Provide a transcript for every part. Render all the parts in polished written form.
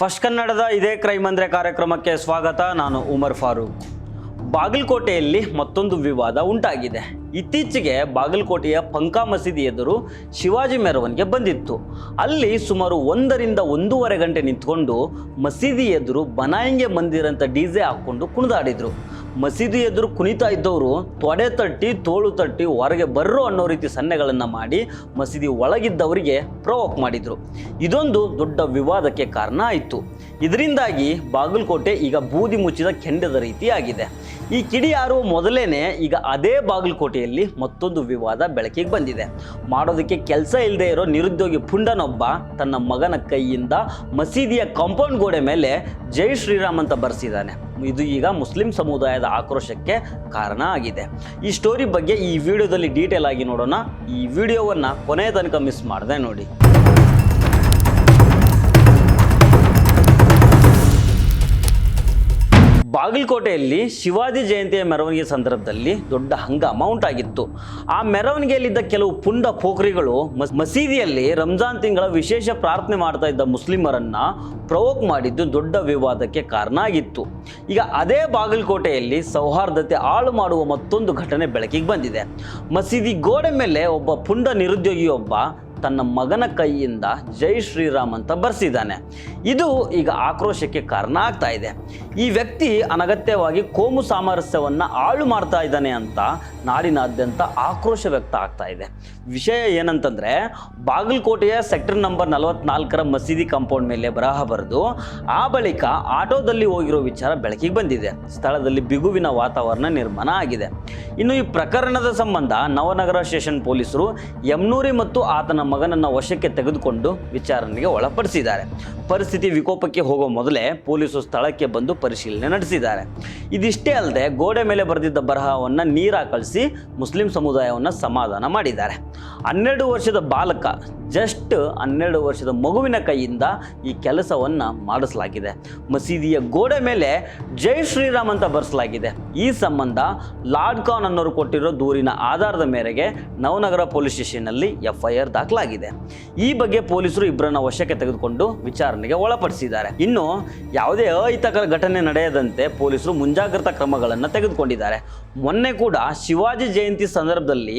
First ಕನ್ನಡದ ಇದೇ crime ಅಂದ್ರೆ ಕಾರ್ಯಕ್ರಮಕ್ಕೆ ಸ್ವಾಗತ. ನಾನು ಉಮರ್ ಫಾರೂಕ್. ಬಾಗಲಕೋಟೆಯಲ್ಲಿ ಮತ್ತೊಂದು ವಿವಾದ ಉಂಟಾಗಿದೆ. ಇತ್ತೀಚೆಗೆ ಬಾಗಲಕೋಟೆಯ ಪಂಕಾ ಮಸೀದಿ ಎದುರು ಶಿವಾಜಿ ಮೆರವಣಿಗೆ ಬಂದಿತ್ತು. ಅಲ್ಲಿ ಸುಮಾರು 1 ರಿಂದ 1.5 ಗಂಟೆ ನಿಂತ್ಕೊಂಡು ಮಸೀದಿ ಎದುರು ಬನಾಯಿಂಗೆ ಮಂದಿರ ಅಂತ DJ ಹಾಕ್ಕೊಂಡು ಕುಣಿದಾಡಿದ್ರು. ಮಸೀದಿ ಎದುರು ಕುಣಿತಾ ಇದ್ದವರು ತೊಡೆ ತಟ್ಟಿ ತೋಳು ತಟ್ಟಿ ಹೊರಗೆ ಬರ್ರೋ ಅನ್ನೋ ರೀತಿ ಸನ್ನೆಗಳನ್ನು ಮಾಡಿ ಮಸೀದಿ ಒಳಗಿದ್ದವರಿಗೆ ಪ್ರವೋಕ್ ಮಾಡಿದ್ರು. ಇದೊಂದು ದೊಡ್ಡ ವಿವಾದಕ್ಕೆ ಕಾರಣ ಆಯಿತು. ಇದರಿಂದಾಗಿ ಬಾಗಲಕೋಟೆ ಈಗ ಬೂದಿ ಮುಚ್ಚಿದ ಕೆಂಡದ ರೀತಿ ಆಗಿದೆ. ಈ ಕಿಡಿಯಾರುವ ಮೊದಲೇನೆ ಈಗ ಅದೇ ಬಾಗಲಕೋಟೆಯಲ್ಲಿ ಮತ್ತೊಂದು ವಿವಾದ ಬೆಳಕಿಗೆ ಬಂದಿದೆ. ಮಾಡೋದಕ್ಕೆ ಕೆಲಸ ಇಲ್ಲದೆ ಇರೋ ನಿರುದ್ಯೋಗಿ ಪುಂಡನೊಬ್ಬ ತನ್ನ ಮಗನ ಕೈಯಿಂದ ಮಸೀದಿಯ ಕಾಂಪೌಂಡ್ ಗೋಡೆ ಮೇಲೆ ಜೈ ಶ್ರೀರಾಮ್ ಅಂತ ಬರೆಸಿದ್ದಾನೆ. ಇದು ಈಗ ಮುಸ್ಲಿಂ ಸಮುದಾಯದ ಆಕ್ರೋಶಕ್ಕೆ ಕಾರಣ ಆಗಿದೆ. ಈ ಸ್ಟೋರಿ ಬಗ್ಗೆ ಈ ವಿಡಿಯೋದಲ್ಲಿ ಡೀಟೇಲ್ ಆಗಿ ನೋಡೋಣ. ಈ ವಿಡಿಯೋವನ್ನು ಕೊನೆಯ ತನಕ ಮಿಸ್ ಮಾಡದೆ ನೋಡಿ. ಬಾಗಲಕೋಟೆಯಲ್ಲಿ ಶಿವಾಜಿ ಜಯಂತಿಯ ಮೆರವಣಿಗೆ ಸಂದರ್ಭದಲ್ಲಿ ದೊಡ್ಡ ಹಂಗಾಮ ಉಂಟಾಗಿತ್ತು. ಆ ಮೆರವಣಿಗೆಯಲ್ಲಿದ್ದ ಕೆಲವು ಪುಂಡ ಪೋಖ್ರಿಗಳು ಮಸೀದಿಯಲ್ಲಿ ರಂಜಾನ್ ತಿಂಗಳ ವಿಶೇಷ ಪ್ರಾರ್ಥನೆ ಮಾಡ್ತಾ ಇದ್ದ ಮುಸ್ಲಿಮರನ್ನ ಪ್ರವೋಕ್ ಮಾಡಿದ್ದು ದೊಡ್ಡ ವಿವಾದಕ್ಕೆ ಕಾರಣ ಆಗಿತ್ತು. ಈಗ ಅದೇ ಬಾಗಲಕೋಟೆಯಲ್ಲಿ ಸೌಹಾರ್ದತೆ ಹಾಳು ಮಾಡುವ ಮತ್ತೊಂದು ಘಟನೆ ಬೆಳಕಿಗೆ ಬಂದಿದೆ. ಮಸೀದಿ ಗೋಡೆ ಮೇಲೆ ಒಬ್ಬ ಪುಂಡ ನಿರುದ್ಯೋಗಿಯೊಬ್ಬ ತನ್ನ ಮಗನ ಕೈಯಿಂದ ಜೈ ಶ್ರೀರಾಮ್ ಅಂತ ಬರೆಸಿದ್ದಾನೆ. ಇದು ಈಗ ಆಕ್ರೋಶಕ್ಕೆ ಕಾರಣ ಆಗ್ತಾ ಇದೆ. ಈ ವ್ಯಕ್ತಿ ಅನಗತ್ಯವಾಗಿ ಕೋಮು ಸಾಮರಸ್ಯವನ್ನು ಹಾಳು ಮಾಡ್ತಾ ಇದ್ದಾನೆ ಅಂತ ನಾಡಿನಾದ್ಯಂತ ಆಕ್ರೋಶ ವ್ಯಕ್ತ ಆಗ್ತಾ ಇದೆ. ವಿಷಯ ಏನಂತಂದರೆ, ಬಾಗಲಕೋಟೆಯ ಸೆಕ್ಟರ್ ನಂಬರ್ 44ರ ಮಸೀದಿ ಕಾಂಪೌಂಡ್ ಮೇಲೆ ಬರಹ ಬರೆದು ಆ ಬಳಿಕ ಆಟೋದಲ್ಲಿ ಹೋಗಿರೋ ವಿಚಾರ ಬೆಳಕಿಗೆ ಬಂದಿದೆ. ಸ್ಥಳದಲ್ಲಿ ಬಿಗುವಿನ ವಾತಾವರಣ ನಿರ್ಮಾಣ ಆಗಿದೆ. ಇನ್ನು ಈ ಪ್ರಕರಣದ ಸಂಬಂಧ ನವನಗರ ಸ್ಟೇಷನ್ ಪೊಲೀಸರು ಯಮ್ನೂರಿ ಮತ್ತು ಆತನ ಮಗನನ್ನು ವಶಕ್ಕೆ ತೆಗೆದುಕೊಂಡು ವಿಚಾರಣೆಗೆ ಒಳಪಡಿಸಿದ್ದಾರೆ. ಪರಿಸ್ಥಿತಿ ವಿಕೋಪಕ್ಕೆ ಹೋಗೋ ಮೊದಲೇ ಪೊಲೀಸರು ಸ್ಥಳಕ್ಕೆ ಬಂದು ಪರಿಶೀಲನೆ ನಡೆಸಿದ್ದಾರೆ. ಇದಿಷ್ಟೇ ಅಲ್ಲದೆ ಗೋಡೆ ಮೇಲೆ ಬರೆದಿದ್ದ ಬರಹವನ್ನು ನೀರು ಕಳಿಸಿ ಮುಸ್ಲಿಂ ಸಮುದಾಯವನ್ನು ಸಮಾಧಾನ ಮಾಡಿದ್ದಾರೆ. 12 ವರ್ಷದ ಬಾಲಕ, ಜಸ್ಟ್ 12 ವರ್ಷದ ಮಗುವಿನ ಕೈಯಿಂದ ಈ ಕೆಲಸವನ್ನು ಮಾಡಿಸಲಾಗಿದೆ. ಮಸೀದಿಯ ಗೋಡೆ ಮೇಲೆ ಜೈ ಶ್ರೀರಾಮ್ ಅಂತ ಬರೆಸಲಾಗಿದೆ. ಈ ಸಂಬಂಧ ಲಾರ್ಡ್ ಖಾನ್ ಅನ್ನೋರು ಕೊಟ್ಟಿರೋ ದೂರಿನ ಆಧಾರದ ಮೇರೆಗೆ ನವನಗರ ಪೊಲೀಸ್ ಸ್ಟೇಷನ್ನಲ್ಲಿ FIR ದಾಖಲಾಗಿದೆ. ಈ ಬಗ್ಗೆ ಪೊಲೀಸರು ಇಬ್ಬರನ್ನ ವಶಕ್ಕೆ ತೆಗೆದುಕೊಂಡು ವಿಚಾರಣೆಗೆ ಒಳಪಡಿಸಿದ್ದಾರೆ. ಇನ್ನು ಯಾವುದೇ ಅಹಿತಕರ ಘಟನೆ ನಡೆಯದಂತೆ ಪೊಲೀಸರು ಮುಂಜಾಗ್ರತಾ ಕ್ರಮಗಳನ್ನು ತೆಗೆದುಕೊಂಡಿದ್ದಾರೆ. ಮೊನ್ನೆ ಕೂಡ ಶಿವಾಜಿ ಜಯಂತಿ ಸಂದರ್ಭದಲ್ಲಿ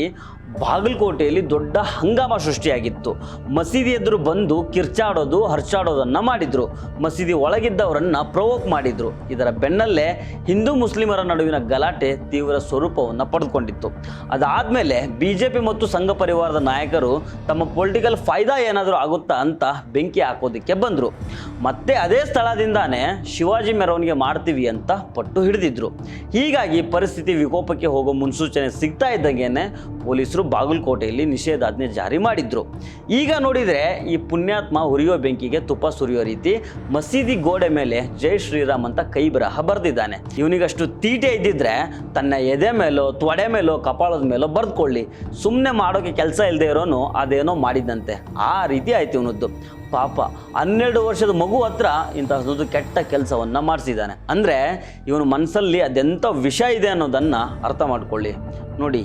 ಬಾಗಲಕೋಟೆಯಲ್ಲಿ ದೊಡ್ಡ ಹಂಗಾಮ ಸೃಷ್ಟಿಯಾಗಿತ್ತು. ಮಸೀದಿ ಎದುರು ಬಂದು ಕಿರ್ಚಾಡೋದು ಹರ್ಚಾಡೋದನ್ನು ಮಾಡಿದ್ರು. ಮಸೀದಿ ಒಳಗಿದ್ದವರನ್ನು ಪ್ರವೋಕ್ ಮಾಡಿದ್ರು. ಇದರ ಬೆನ್ನಲ್ಲೇ ಹಿಂದೂ ಮುಸ್ಲಿಮರ ನಡುವಿನ ಗಲಾಟೆ ತೀವ್ರ ಸ್ವರೂಪವನ್ನು ಪಡೆದುಕೊಂಡಿತ್ತು. ಅದಾದಮೇಲೆ BJP ಮತ್ತು ಸಂಘ ಪರಿವಾರದ ನಾಯಕರು ತಮ್ಮ ಪೊಲಿಟಿಕಲ್ ಫೈದಾ ಏನಾದರೂ ಆಗುತ್ತಾ ಅಂತ ಬೆಂಕಿ ಹಾಕೋದಕ್ಕೆ ಬಂದರು. ಮತ್ತೆ ಅದೇ ಸ್ಥಳದಿಂದಾನೇ ಶಿವಾಜಿ ಮೆರವಣಿಗೆ ಮಾಡ್ತೀವಿ ಅಂತ ಪಟ್ಟು ಹಿಡಿದಿದ್ರು. ಹೀಗಾಗಿ ಪರಿಸ್ಥಿತಿ ವಿಕೋಪಕ್ಕೆ ಹೋಗೋ ಮುನ್ಸೂಚನೆ ಸಿಗ್ತಾ ಇದ್ದಂಗೆನೆ ಪೊಲೀಸರು ಬಾಗಲಕೋಟೆಯಲ್ಲಿ ನಿಷೇಧಾಜ್ಞೆ ಜಾರಿ ಮಾಡಿದ್ರು. ಈಗ ನೋಡಿದರೆ ಈ ಪುಣ್ಯಾತ್ಮ ಉರಿಯೋ ಬೆಂಕಿಗೆ ತುಪ್ಪ ಸುರಿಯೋ ರೀತಿ ಮಸೀದಿ ಗೋಡೆ ಮೇಲೆ ಜೈ ಶ್ರೀರಾಮ್ ಅಂತ ಕೈ ಬರಹ ಬರೆದಿದ್ದಾನೆ. ಇವನಿಗಷ್ಟು ತೀಟೆ ಇದ್ದಿದ್ರೆ ತನ್ನ ಎದೆ ಮೇಲೋ ತೊಡೆ ಮೇಲೋ ಕಪಾಳದ ಮೇಲೋ ಬರೆದುಕೊಳ್ಳಿ. ಸುಮ್ಮನೆ ಮಾಡೋಕ್ಕೆ ಕೆಲಸ ಇಲ್ಲದೆ ಇರೋನು ಅದೇನೋ ಮಾಡಿದ್ದಂತೆ. ಆ ರೀತಿ ಆಯ್ತು ಇವನದ್ದು. ಪಾಪ 12 ವರ್ಷದ ಮಗು ಹತ್ರ ಇಂತಹದ್ದು ಕೆಟ್ಟ ಕೆಲಸವನ್ನು ಮಾಡಿಸಿದ್ದಾನೆ. ಅಂದರೆ ಇವನು ಮನಸ್ಸಲ್ಲಿ ಅದೆಂಥ ವಿಷ ಇದೆ ಅನ್ನೋದನ್ನು ಅರ್ಥ ಮಾಡ್ಕೊಳ್ಳಿ. ನೋಡಿ,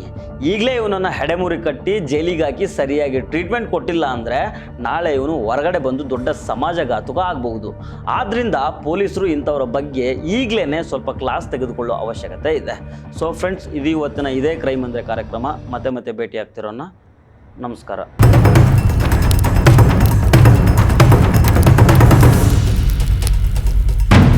ಈಗಲೇ ಇವನನ್ನು ಹೆಡೆಮುರಿ ಕಟ್ಟಿ ಜೈಲಿಗೆ ಹಾಕಿ ಸರಿಯಾಗಿ ಟ್ರೀಟ್ಮೆಂಟ್ ಕೊಟ್ಟಿಲ್ಲ ಅಂದರೆ ನಾಳೆ ಇವನು ಹೊರಗಡೆ ಬಂದು ದೊಡ್ಡ ಸಮಾಜಘಾತುಕ ಆಗಬಹುದು. ಆದ್ದರಿಂದ ಪೊಲೀಸರು ಇಂಥವರ ಬಗ್ಗೆ ಈಗಲೇ ಸ್ವಲ್ಪ ಕ್ಲಾಸ್ ತೆಗೆದುಕೊಳ್ಳೋ ಅವಶ್ಯಕತೆ ಇದೆ. ಸೊ ಫ್ರೆಂಡ್ಸ್, ಇದು ಇವತ್ತಿನ ಇದೇ ಕ್ರೈಮ್ ಅಂದರೆ ಕಾರ್ಯಕ್ರಮ. ಮತ್ತೆ ಭೇಟಿ ಆಗ್ತಿರೋಣ. ನಮಸ್ಕಾರ.